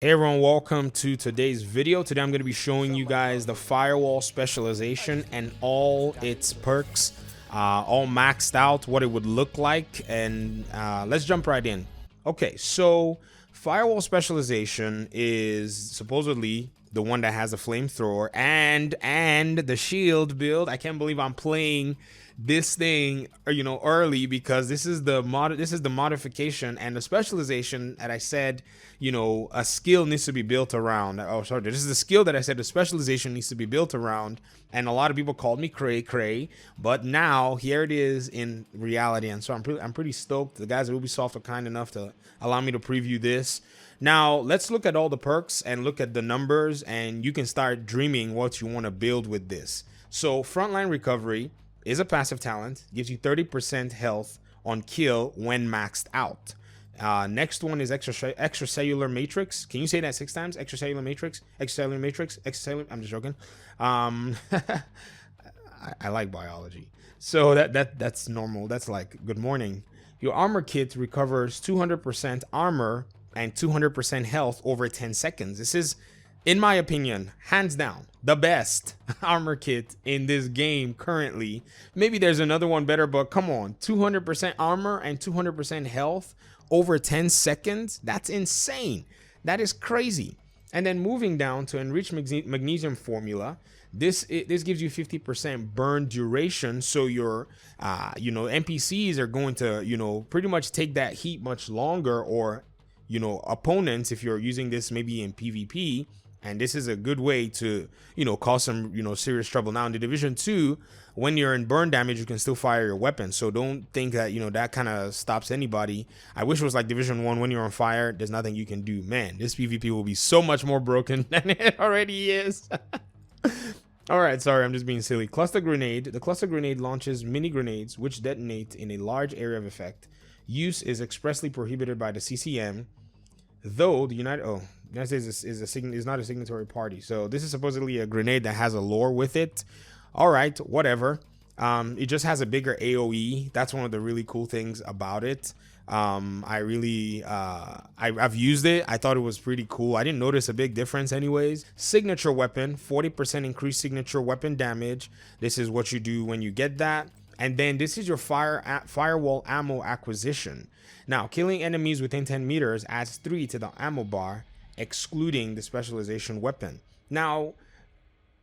Hey everyone, welcome to today's video. Today I'm going to be showing you guys the Firewall Specialization and all its perks, all maxed out, what it would look like, and let's jump right in. Okay, so Firewall Specialization is supposedly the one that has a flamethrower and the shield build. I can't believe I'm playing this thing early, because this is the modification and the specialization that I said a skill needs to be built around. Oh, sorry, this is the skill that I said the specialization needs to be built around, and a lot of people called me cray, but now here it is in reality, and so I'm pretty stoked. The guys at Ubisoft are kind enough to allow me to preview this. Now let's look at all the perks and look at the numbers, and you can start dreaming what you want to build with this. So frontline recovery is a passive talent, gives you 30% health on kill when maxed out. Next one is extracellular matrix. Can you say that 6 times? Extracellular matrix, extracellular matrix, extracellular. I'm just joking. I like biology, so that's normal. That's like good morning. Your armor kit recovers 200% armor and 200% health over 10 seconds. This is, in my opinion, hands down the best armor kit in this game currently. Maybe there's another one better, but come on, 200% armor and 200% health over 10 seconds. That's insane. That is crazy. And then moving down to enriched magnesium formula, this gives you 50% burn duration, so your NPCs are going to pretty much take that heat much longer, or opponents, if you're using this maybe in PvP. And this is a good way to cause some serious trouble. Now in the Division 2, when you're in burn damage, you can still fire your weapon, so don't think that that kind of stops anybody. I wish it was like Division 1. When you're on fire, there's nothing you can do. Man, this PvP will be so much more broken than it already is. All right, sorry, I'm just being silly. Cluster grenade. The cluster grenade launches mini grenades which detonate in a large area of effect. Use is expressly prohibited by the CCM, though the United States is not a signatory party. So this is supposedly a grenade that has a lore with it. All right, whatever. It just has a bigger AOE. That's one of the really cool things about it. I've used it. I thought it was pretty cool. I didn't notice a big difference anyways. Signature weapon, 40% increased signature weapon damage. This is what you do when you get that. And then this is your Firewall Ammo acquisition. Now, killing enemies within 10 meters adds 3 to the ammo bar, excluding the specialization weapon. Now,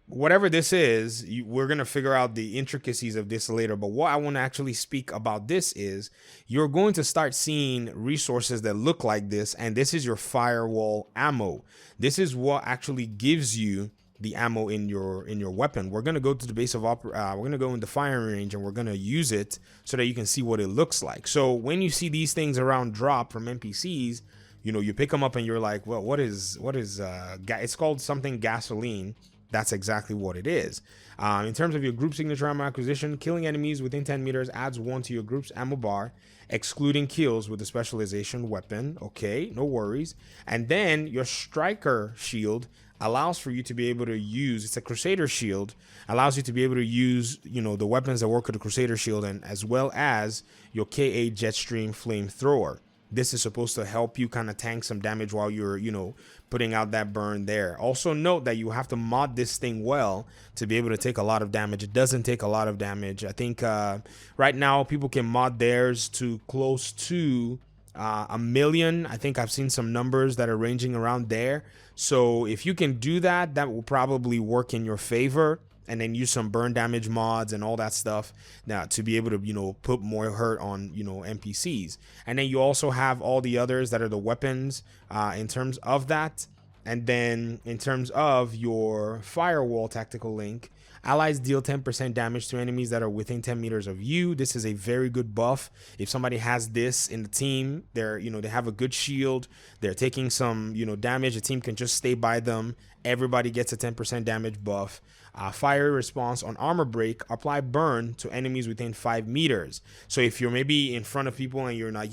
whatever this is, we're going to figure out the intricacies of this later. But what I want to actually speak about this is you're going to start seeing resources that look like this. And this is your Firewall Ammo. This is what actually gives you the ammo in your weapon. We're gonna go to the base of we're gonna go in the firing range, and we're gonna use it so that you can see what it looks like. So when you see these things around drop from NPCs, you pick them up and you're like, well, what is it's called something gasoline. That's exactly what it is. In terms of your group signature ammo acquisition, killing enemies within 10 meters adds 1 to your group's ammo bar, excluding kills with the specialization weapon. Okay, no worries. And then your striker shield allows for you to be able to use, it's a Crusader shield, allows you to be able to use the weapons that work with the Crusader shield, and as well as your KA Jetstream flamethrower. This is supposed to help you kind of tank some damage while you're putting out that burn there. Also note that you have to mod this thing well to be able to take a lot of damage. It doesn't take a lot of damage. I think right now people can mod theirs to close to 1 million. I think I've seen some numbers that are ranging around there. So if you can do that, that will probably work in your favor. And then use some burn damage mods and all that stuff now to be able to put more hurt on NPCs. And then you also have all the others that are the weapons in terms of that. And then in terms of your Firewall tactical link, allies deal 10% damage to enemies that are within 10 meters of you. This is a very good buff. If somebody has this in the team, they're they have a good shield, they're taking some damage, the team can just stay by them. Everybody gets a 10% damage buff. Fire response on armor break, apply burn to enemies within 5 meters. So if you're maybe in front of people and you're not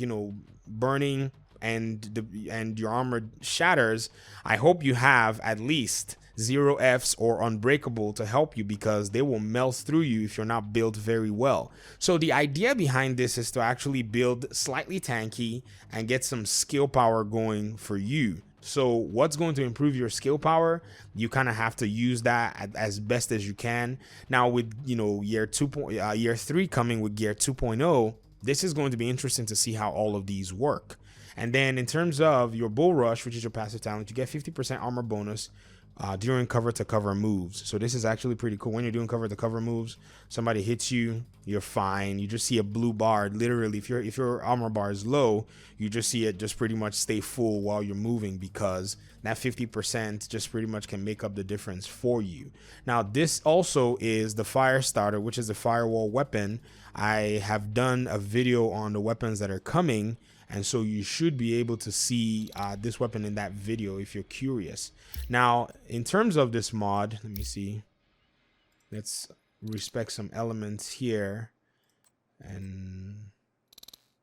burning and your armor shatters, I hope you have at least 0 Fs or unbreakable to help you, because they will melt through you if you're not built very well. So the idea behind this is to actually build slightly tanky and get some skill power going for you. So what's going to improve your skill power? You kind of have to use that as best as you can. Now with, you know, year 3 coming with gear 2.0, this is going to be interesting to see how all of these work. And then in terms of your bull rush, which is your passive talent, you get 50% armor bonus during cover to cover moves. So this is actually pretty cool. When you're doing cover to cover moves, somebody hits you, you're fine. You just see a blue bar. Literally, if your armor bar is low, you just see it just pretty much stay full while you're moving, because that 50% just pretty much can make up the difference for you. Now this also is the fire starter, which is the firewall weapon. I have done a video on the weapons that are coming, and so you should be able to see this weapon in that video if you're curious. Now, in terms of this mod, let me see. Let's respect some elements here, and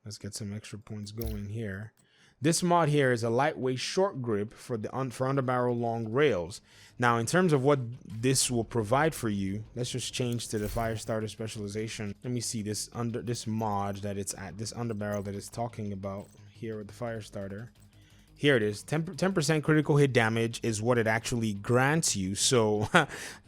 let's get some extra points going here. This mod here is a lightweight short grip for underbarrel long rails. Now, in terms of what this will provide for you, let's just change to the fire starter specialization. Let me see this mod that it's at, this underbarrel that it's talking about here with the fire starter. Here it is. 10% critical hit damage is what it actually grants you. So,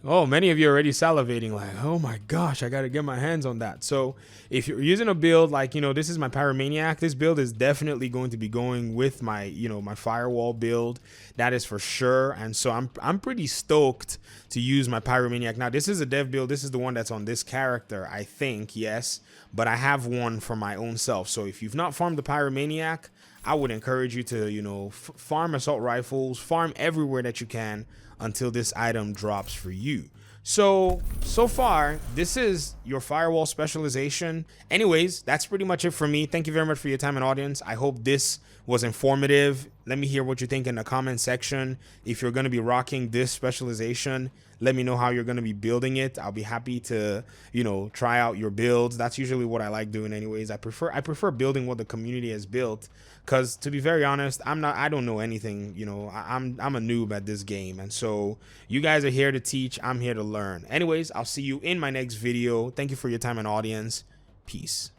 oh, many of you are already salivating like, oh my gosh, I got to get my hands on that. So if you're using a build like, you know, this is my Pyromaniac, this build is definitely going to be going with my, you know, my firewall build. That is for sure. And so I'm pretty stoked to use my Pyromaniac. Now, this is a dev build. This is the one that's on this character, I think, yes. But I have one for my own self. So if you've not farmed the Pyromaniac, I would encourage you to, you know, farm assault rifles, farm everywhere that you can until this item drops for you. So far, this is your firewall specialization. Anyways, that's pretty much it for me. Thank you very much for your time and audience. I hope this was informative. Let me hear what you think in the comment section. If you're going to be rocking this specialization, let me know how you're going to be building it. I'll be happy to, you know, try out your builds. That's usually what I like doing anyways. I prefer building what the community has built, because to be very honest, I don't know anything. You know, I'm a noob at this game, and so you guys are here to teach. I'm here to learn. Anyways, I'll see you in my next video. Thank you for your time and audience. Peace.